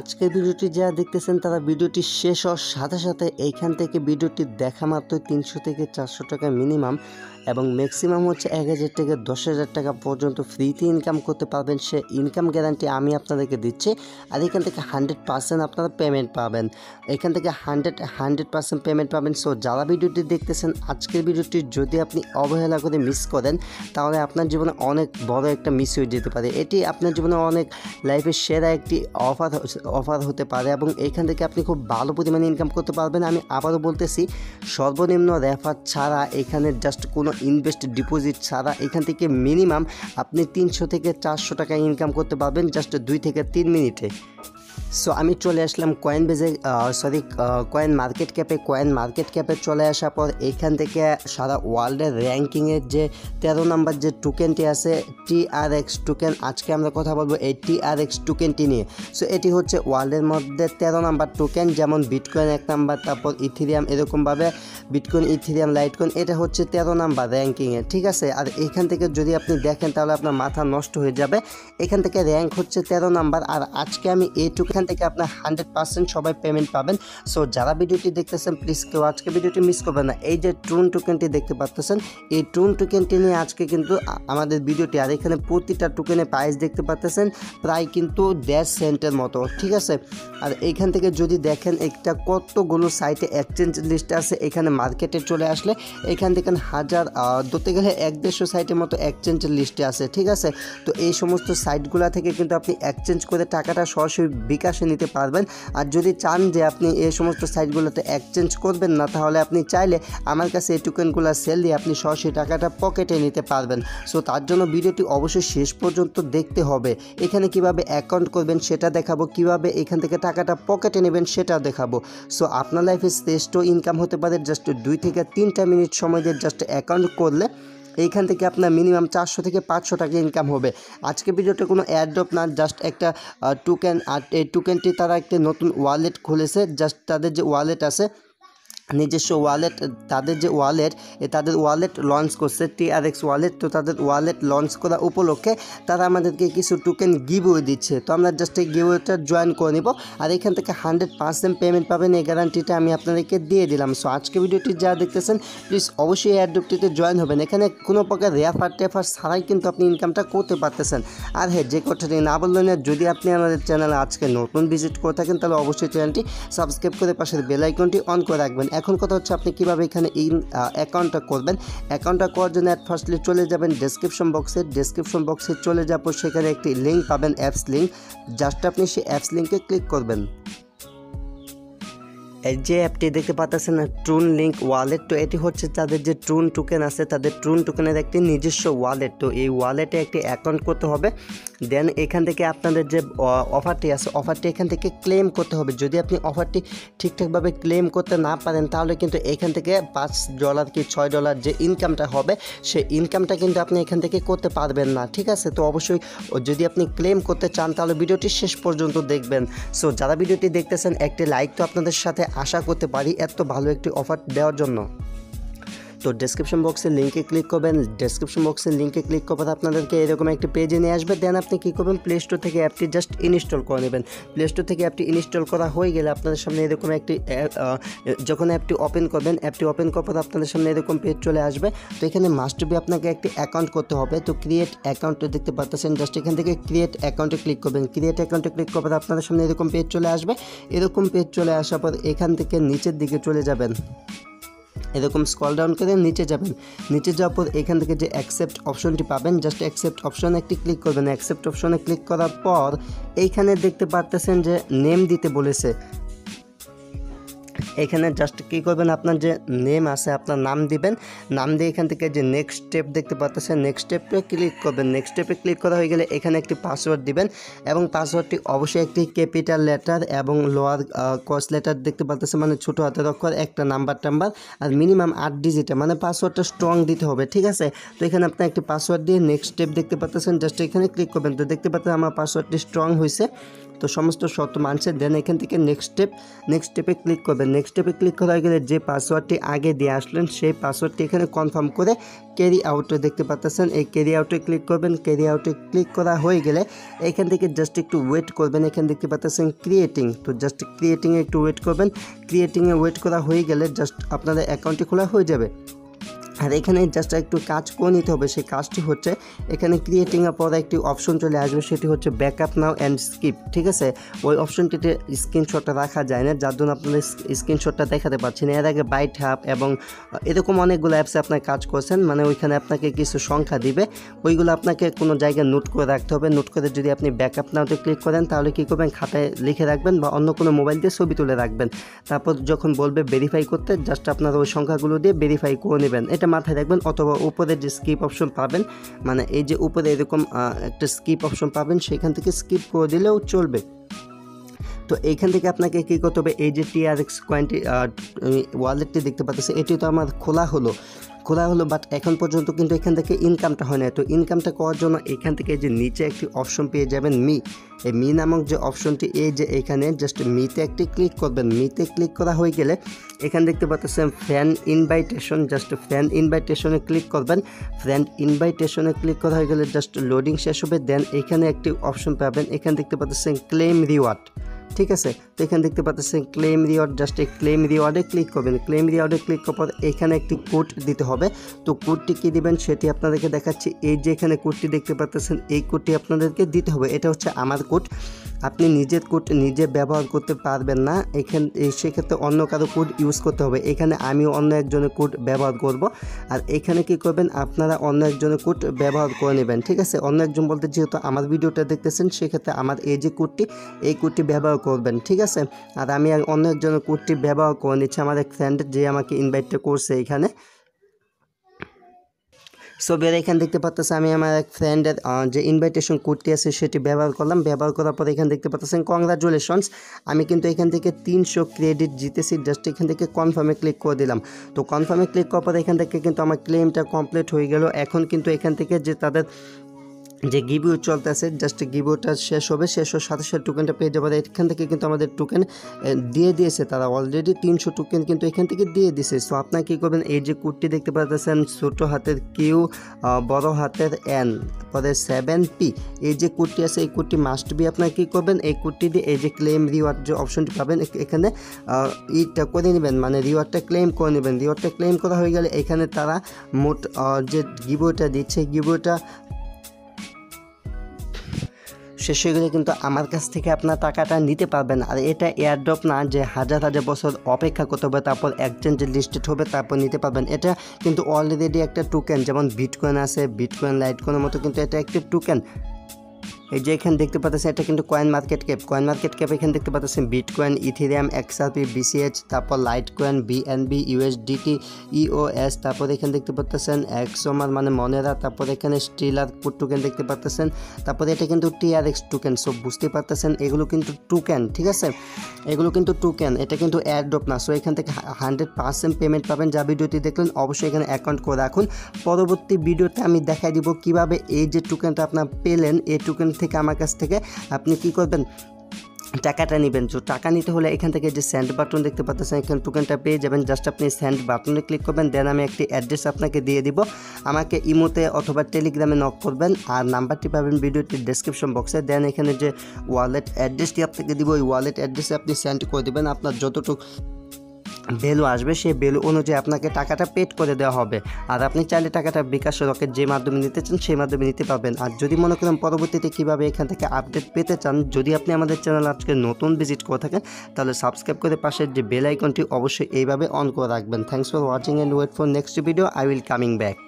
আজকের ভিডিওটি যারা দেখতেছেন তারা ভিডিওটি শেষ হওয়ার সাথে সাথে এইখান থেকে ভিডিওটি দেখা মাত্র 300 থেকে 400 টাকা মিনিমাম এবং ম্যাক্সিমাম হচ্ছে 1000 থেকে 10,000 টাকা পর্যন্ত ফ্রিতে ইনকাম করতে পারবেন। সে ইনকাম গ্যারান্টি আমি আপনাদেরকে দিচ্ছি। আর এখান থেকে 100% আপনারা পেমেন্ট পাবেন। এখান থেকে 100% পেমেন্ট পাবেন। সো যারা ভিডিওটি দেখতেছেন আজকের ভিডিওটি যদি আপনি অবহেলা করে মিস করেন তাহলে আপনার জীবনে অনেক বড় একটা মিস হয়ে যেতে পারে। এটি আপনার জীবনে অনেক লাইফের সেরা একটি অফার হতে পারে এবং এইখান থেকে আপনি খুব ভালো পরিমাণে ইনকাম করতে পারবেন। আমি আবারও বলতেছি, সর্বনিম্ন রেফার ছাড়া এখানে জাস্ট কোনো ইনভেস্ট ডিপোজিট ছাড়া এখান থেকে মিনিমাম আপনি 300 থেকে 400 টাকা ইনকাম করতে পারবেন জাস্ট 2 থেকে 3 মিনিটে। সো আমি চলে আসলাম কয়েন মার্কেট ক্যাপে চলে আসার পর এইখান থেকে সারা ওয়ার্ল্ডের র্যাঙ্কিংয়ের যে 13 নাম্বার যে টোকেনটি আছে TRX টোকেন, আজকে আমরা কথা বলবো এই TRX টোকেনটি নিয়ে। সো এটি হচ্ছে ওয়ার্ল্ডের মধ্যে 13 নাম্বার টোকেন, যেমন বিটকয়েন 1 নাম্বার, তারপর ইথেরিয়াম, এরকমভাবে বিটকয়েন, ইথেরিয়াম, লাইটকয়েন, এটা হচ্ছে 13 নাম্বার র্যাঙ্কিংয়ে, ঠিক আছে। আর এখান থেকে যদি আপনি দেখেন তাহলে আপনার মাথা নষ্ট হয়ে যাবে। এখান থেকে র্যাঙ্ক হচ্ছে 13 নাম্বার। আর আজকে আমি এইটুকু থেকে আপনার 100% সবাই পেমেন্ট পাবেন। সো যারা ভিডিওটি দেখতেছেন প্লিজ কেউ আজকে ভিডিওটি মিস করবেন না। এই যে ট্রুন টোকেনটি দেখতে পাচ্ছেন, এই ট্রুন টোকেনটি নিয়ে আজকে কিন্তু আমাদের ভিডিওটি। আর এখানে প্রতিটা টোকেনের প্রাইস দেখতে পাচ্ছেন প্রায় কিন্তু 1.5 সেন্টের মতো, ঠিক আছে। আর এইখান থেকে যদি দেখেন একটা কতগুলো সাইটে এক্সচেঞ্জ লিস্ট আছে, এখানে মার্কেটে চলে আসলে এখান থেকে ধরতে গেলে 150 সাইটের মতো এক্সচেঞ্জ লিস্টে আছে, ঠিক আছে। তো এই সমস্ত সাইটগুলো থেকে কিন্তু আপনি এক্সচেঞ্জ করে টাকাটা সরাসরি বিকাশে নিতে পারবেন। আর যদি চান যে আপনি এই সমস্ত সাইটগুলোতে এক্সচেঞ্জ করবেন না, তাহলে আপনি চাইলে আমার কাছে এই টোকেনগুলো সেল দিয়ে আপনি সরাসরি টাকাটা পকেটে নিতে পারবেন। সো তার জন্য ভিডিওটি অবশ্যই শেষ পর্যন্ত দেখতে হবে। এখানে কিভাবে অ্যাকাউন্ট করবেন সেটা দেখাবো, কিভাবে এখান থেকে টাকাটা পকেটে নেবেন সেটাও দেখাবো। সো আপনার লাইফে শ্রেষ্ঠ ইনকাম হতে পারে জাস্ট 2 থেকে 3টা মিনিট সময় দিয়ে জাস্ট অ্যাকাউন্ট করলে এইখান থেকে আপনার মিনিমাম 400 থেকে 500 টাকা ইনকাম হবে। আজকে ভিডিওতে কোনো অ্যাড্রপ না, জাস্ট একটা টোকেন। আর এই টোকেনটি তারা একটা নতুন ওয়ালেট খুলেছে, জাস্ট তাদের যে ওয়ালেট আছে নিজস্ব ওয়ালেট, তাদের ওয়ালেট লঞ্চ করছে TRX ওয়ালেট। তো তাদের ওয়ালেট লঞ্চ করা উপলক্ষে তারা আমাদেরকে কিছু টোকেন গিভওয়ে দিচ্ছে। তো আমরা জাস্ট এই গিভওয়েটা জয়েন করে নিব আর এখান থেকে 100% পেমেন্ট পাবেন, এই গ্যারান্টিটা আমি আপনাদেরকে দিয়ে দিলাম। সো আজকে ভিডিওটি যারা দেখতেছেন প্লিজ অবশ্যই অ্যাড্রপটিতে জয়েন হবেন। এখানে কোনো প্রকার রেফার ছাড়াই কিন্তু আপনি ইনকামটা করতে পারতেছেন। আর হ্যাঁ, যে কথাটি না বললেন, যদি আপনি আমাদের চ্যানেলে আজকে নতুন ভিজিট করে থাকেন তাহলে অবশ্যই চ্যানেলটি সাবস্ক্রাইব করে পাশের বেল আইকনটি অন করে রাখবেন। এখন কথা হচ্ছে আপনি কীভাবে এখানে অ্যাকাউন্টটা করবেন। অ্যাকাউন্টটা করার জন্য ফার্স্টলি চলে যাবেন ডেসক্রিপশন বক্সে চলে যাবো, সেখানে একটি লিঙ্ক পাবেন, অ্যাপস লিঙ্ক। জাস্ট আপনি সেই অ্যাপস লিঙ্কে ক্লিক করবেন। এই যে অ্যাপটি দেখতে পাচ্ছেন ট্রুন লিঙ্ক ওয়ালেট, তো এটি হচ্ছে তাদের যে ট্রুন টোকেন আছে, তাদের ট্রুন টোকেনের একটি নিজস্ব ওয়ালেট। তো এই ওয়ালেটে একটি অ্যাকাউন্ট করতে হবে। দেন এখান থেকে আপনাদের যে অফারটি আছে, অফারটি এখান থেকে ক্লেম করতে হবে। যদি আপনি অফারটি ঠিকঠাকভাবে ক্লেম করতে না পারেন তাহলে কিন্তু এখান থেকে $5 কি $6 যে ইনকামটা হবে, সেই ইনকামটা কিন্তু আপনি এখান থেকে করতে পারবেন না, ঠিক আছে। তো অবশ্যই যদি আপনি ক্লেম করতে চান তাহলে ভিডিওটি শেষ পর্যন্ত দেখবেন। সো যারা ভিডিওটি দেখতেছেন একটি লাইক তো আপনাদের সাথে আশা করতে পারি এত ভালো একটি অফার দেওয়ার জন্য। তো ডেসক্রিপশন বক্সের লিঙ্কে ক্লিক করবেন। ডেসক্রিপশন বক্সের লিঙ্কে ক্লিক করবেন আপনাদেরকে এরকম একটি পেজে নিয়ে আসবে। দেন আপনি কী করবেন, প্লে স্টোর থেকে অ্যাপটি জাস্ট ইনস্টল করে নেবেন। প্লে স্টোর থেকে অ্যাপটি ইনস্টল করা হয়ে গেলে আপনাদের সামনে এরকম একটি যখন অ্যাপটি ওপেন করবেন, অ্যাপটি ওপেন করার পর আপনাদের সামনে এরকম পেজ চলে আসবে। তো এখানে মাস্ট বি আপনাকে একটি অ্যাকাউন্ট করতে হবে। তো ক্রিয়েট অ্যাকাউন্ট দেখতে পাচ্ছেন, জাস্ট এখান থেকে ক্রিয়েট অ্যাকাউন্টে ক্লিক করবেন। ক্রিয়েট অ্যাকাউন্টে ক্লিক করার পর আপনাদের সামনে এরকম পেজ চলে আসবে। এরকম পেজ চলে আসার পর এখান থেকে নিচের দিকে চলে যাবেন, এরকম স্ক্রল ডাউন করে নিচে যাবেন। নিচে যাওয়ার পর এখান থেকে যে অ্যাকসেপ্ট অপশনটি পাবেন, জাস্ট অ্যাকসেপ্ট অপশনে একটি ক্লিক করবেন। অ্যাকসেপ্ট অপশনে ক্লিক করার পর এইখানে দেখতে পাচ্ছেন যে নেম দিতে বলেছে। এখানে জাস্ট কী করবেন, আপনার যে নেম আছে আপনার নাম দিবেন। নাম দিয়ে এখান থেকে যে নেক্সট স্টেপ দেখতে পাচ্ছেন, নেক্সট স্টেপে ক্লিক করবেন। নেক্সট স্টেপে ক্লিক করা হয়ে গেলে এখানে একটি পাসওয়ার্ড দিবেন এবং পাসওয়ার্ডটি অবশ্যই একটি ক্যাপিটাল লেটার এবং লোয়ার কস লেটার দেখতে পাচ্ছেন, মানে ছোটো হাতের অক্ষর, একটা নাম্বার আর মিনিমাম 8 ডিজিটে, মানে পাসওয়ার্ডটা স্ট্রং দিতে হবে, ঠিক আছে। তো এখানে আপনি একটি পাসওয়ার্ড দিয়ে নেক্সট স্টেপ দেখতে পাচ্ছেন, জাস্ট এখানে ক্লিক করবেন। তো দেখতে পাচ্ছেন আমার পাসওয়ার্ডটি স্ট্রং হয়েছে। তো সমস্ত শর্ত মানছে। দেন এখান থেকে নেক্সট স্টেপে ক্লিক করবেন। নেক্সট স্টেপে ক্লিক করা হয়ে গেলে যে পাসওয়ার্ডটি আগে দিয়ে আসলেন সেই পাসওয়ার্ডটি এখানে কনফার্ম করে ক্যারি আউটে দেখতে পাচ্ছেন, এই ক্যারি আউটে ক্লিক করবেন। ক্যারি আউটে ক্লিক করা হয়ে গেলে এখান থেকে জাস্ট একটু ওয়েট করবেন। এখানে দেখতে পাচ্ছেন ক্রিয়েটিং, তো জাস্ট ক্রিয়েটিংয়ে একটু ওয়েট করবেন। ক্রিয়েটিংয়ে ওয়েট করা হয়ে গেলে জাস্ট আপনাদের অ্যাকাউন্টটি খোলা হয়ে যাবে। আর এখানে জাস্ট একটু কাজ করে নিতে হবে। সেই কাজটি হচ্ছে এখানে ক্রিয়েটিংয়ের পরে একটি অপশন চলে আসবে, সেটি হচ্ছে ব্যাকআপ নাও অ্যান্ড স্কিপ। ঠিক আছে, ওই অপশনটিতে স্ক্রিনশটটা রাখা যায় না, যার জন্য আপনাদের স্ক্রিনশটটা দেখাতে পাচ্ছি না। এর আগে বাইট হাব এবং এরকম অনেকগুলো অ্যাপসে আপনার কাজ করছেন, মানে ওইখানে আপনাকে কিছু সংখ্যা দিবে, ওইগুলো আপনাকে কোনো জায়গায় নোট করে রাখতে হবে। নোট করে যদি আপনি ব্যাকআপ নাওতে ক্লিক করেন তাহলে কী করবেন, খাতায় লিখে রাখবেন বা অন্য কোনো মোবাইল দিয়ে ছবি তুলে রাখবেন। তারপর যখন বলবে ভেরিফাই করতে জাস্ট আপনারা ওই সংখ্যাগুলো দিয়ে ভেরিফাই করে নেবেন, এটা মাথায় রাখবেন। অথবা উপরে যে স্কিপ অপশন পাবেন, মানে এই যে উপরে এরকম একটা স্কিপ অপশন পাবেন, সেখান থেকে স্কিপ করে দিলেও চলবে। তো এইখান থেকে আপনাকে কী করতে হবে, এই যে TRX কয়েনটি ওয়ালেটটি দেখতে পাচ্ছেন, এটি তো আমার খোলা হলো, বাট এখন পর্যন্ত কিন্তু এখান থেকে ইনকামটা হয় না। তো ইনকামটা করার জন্য এখান থেকে যে নিচে একটি অপশন পেয়ে যাবেন এই মি নামক যে অপশনটি, এই যে এখানে জাস্ট মিতে একটি ক্লিক করবেন। মিতে ক্লিক করা হয়ে গেলে এখানে দেখতে পাচ্ছেন ফ্রেন্ড ইনভাইটেশন, জাস্ট ফ্রেন্ড ইনভাইটেশনে ক্লিক করবেন। ফ্রেন্ড ইনভাইটেশনে ক্লিক করা হয়ে গেলে জাস্ট লোডিং শেষ হবে। দেন এখানে একটি অপশন পাবেন, এখানে দেখতে পাচ্ছেন ক্লেম রিওয়ার্ড। ঠিক আছে, তো এখানে দেখতে পাচ্ছেন ক্লেম রিওয়ার্ড, জাস্ট এই ক্লেম রিওয়ার্ডে ক্লিক করবেন। ক্লেম রিওয়ার্ডে ক্লিক করার পর এখানে একটি কোড দিতে হবে। তো কোডটি কী দিবেন সেটি আপনাদেরকে দেখাচ্ছি। এই যে এখানে কোডটি দেখতে পাচ্ছেন, এই কোডটি আপনাদেরকে দিতে হবে। এটা হচ্ছে আমার কোড, আপনি নিজের কোড নিজে ব্যবহার করতে পারবেন না, সেক্ষেত্রে অন্য কারো কোড ইউজ করতে হবে। এখানে আমিও অন্য একজনের কোড ব্যবহার করব, আর এখানে কি করবেন, আপনারা অন্য একজনের কোড ব্যবহার করে নেবেন। ঠিক আছে, অন্য একজন বলতে যেহেতু আমার ভিডিওটা দেখতেছেন, সেক্ষেত্রে আমার এই যে কোডটি, এই কোডটি ব্যবহার করবেন। ঠিক আছে, আর আমি অন্য একজনের কোডটি ব্যবহার করে নিচ্ছি, আমার এক ফ্রেন্ড যে আমাকে ইনভাইটটা করছে এখানে। সো বের এখানে দেখতে পাচ্ছেন আমি আমার এক ফ্রেন্ডের যে ইনভাইটেশন কোডটি আছে সেটি ব্যবহার করলাম। ব্যবহার করার পর এখানে দেখতে পাচ্ছেন কংগ্রাচুলেশনস, আমি কিন্তু এখান থেকে 300 ক্রেডিট জিতেছি। জাস্ট এখান থেকে কনফার্মে ক্লিক করে দিলাম। তো কনফার্মে ক্লিক করার পর এখান থেকে কিন্তু আমার ক্লেমটা কমপ্লিট হয়ে গেল। এখন কিন্তু এখান থেকে যে তাদের যে গিভওয়ে চলতেছে, জাস্ট গিভওয়েটা শেষ হবে, শেষ হওয়ার সাথে সাথে টোকেনটা পেয়ে যাবে। এখান থেকে কিন্তু আমাদের টোকেন দিয়ে দিয়েছে তারা, অলরেডি 300 টোকেন কিন্তু এখান থেকে দিয়ে দিয়েছে। সো আপনারা কী করবেন, এই যে কোডটি দেখতে পাচ্ছেন ছোটো হাতের কিউ বড় হাতের এন পরে 7P, এই যে কোডটি আছে এই কোডটি মাস্ট বি আপনারা কী করবেন, এই কোডটি দিয়ে এই যে ক্লেম রিওয়ার্ড যে অপশনটি পাবেন এখানে ইটা করে নেবেন, মানে রিওয়ার্ডটা ক্লেম করে নেবেন। রিওয়ার্ডটা ক্লেম করা হয়ে গেলে এখানে তারা মোট যে গিভওয়েটা দিচ্ছে, গিভওয়েটা শেষ হয়ে গেলে কিন্তু আমার কাছ থেকে আপনার টাকাটা নিতে পারবেন। আর এটা এয়ারড্রপ না যে হাজার হাজার বছর অপেক্ষা করতে হবে তারপর এক্সচেঞ্জে লিস্টেড হবে তারপর নিতে পারবেন। এটা কিন্তু অলরেডি একটা টোকেন, যেমন বিটকয়েন আছে, বিটকয়েন লাইটকয়েনের মতো কিন্তু এটা একটা টোকেন। এই যে এখানে দেখতে পাচ্ছেন এটা কিন্তু কয়েন মার্কেট ক্যাপ, এখানে দেখতে পাচ্ছেন বিটকয়েন, ইথেরিয়াম, XRP, BCH, তারপর লাইটকয়েন, BNB, USDT, EOS, তারপর এখানে দেখতে পাচ্ছেন এক্সোমার মানে মনেরা, তারপর এখানে স্টিলার টোকেন দেখতে পাচ্ছেন, তারপরে এটা কিন্তু TRX টোকেন। সো বুঝতে পারতেছেন এগুলো কিন্তু টোকেন। ঠিক আছে, এগুলো কিন্তু টোকেন, এটা কিন্তু এয়ারড্রপ না। সো এখান থেকে 100% পেমেন্ট পাবেন। যা ভিডিওটি দেখলেন অবশ্যই এখানে অ্যাকাউন্ট করে রাখুন। পরবর্তী ভিডিওতে আমি দেখাই দিব কিভাবে এই যে টোকেনটা আপনার পেলেন, এই টোকেন থেকে আমার কাছ থেকে আপনি কি করবেন, টাকাটা নেবেন। তো টাকা নিতে হলে এখান থেকে যে সেন্ড বাটন দেখতে পাচ্ছেন এখানে টোকেনটা পেয়ে যাবেন। জাস্ট আপনি সেন্ড বাটনে ক্লিক করবেন। দেন আমি একটি অ্যাড্রেস আপনাকে দিয়ে দিব, আমাকে ইমোতে অথবা টেলিগ্রামে নক করবেন, আর নাম্বারটি পাবেন ভিডিওটির ডেসক্রিপশন বক্সে। দেন এখানে যে ওয়ালেট অ্যাড্রেসটি আপনাকে দিব, ওই ওয়ালেট অ্যাড্রেসে আপনি সেন্ড করে দেবেন। আপনার যতটুকু ভ্যালু আসবে সেই ভ্যালু অনুযায়ী আপনাকে টাকাটা পেড করে দেওয়া হবে। আর আপনি চাইলে টাকাটা বিকাশ রকেট যে মাধ্যমে নিতে চান সেই মাধ্যমে নিতে পারবেন। আর যদি মনে করেন পরবর্তীতে কীভাবে এখান থেকে আপডেট পেতে চান, যদি আপনি আমাদের চ্যানেল আজকে নতুন ভিজিট করে থাকেন তাহলে সাবস্ক্রাইব করে পাশের যে বেল আইকনটি অবশ্যই এইভাবে অন করে রাখবেন। Thanks for watching and wait for next video, I will coming back.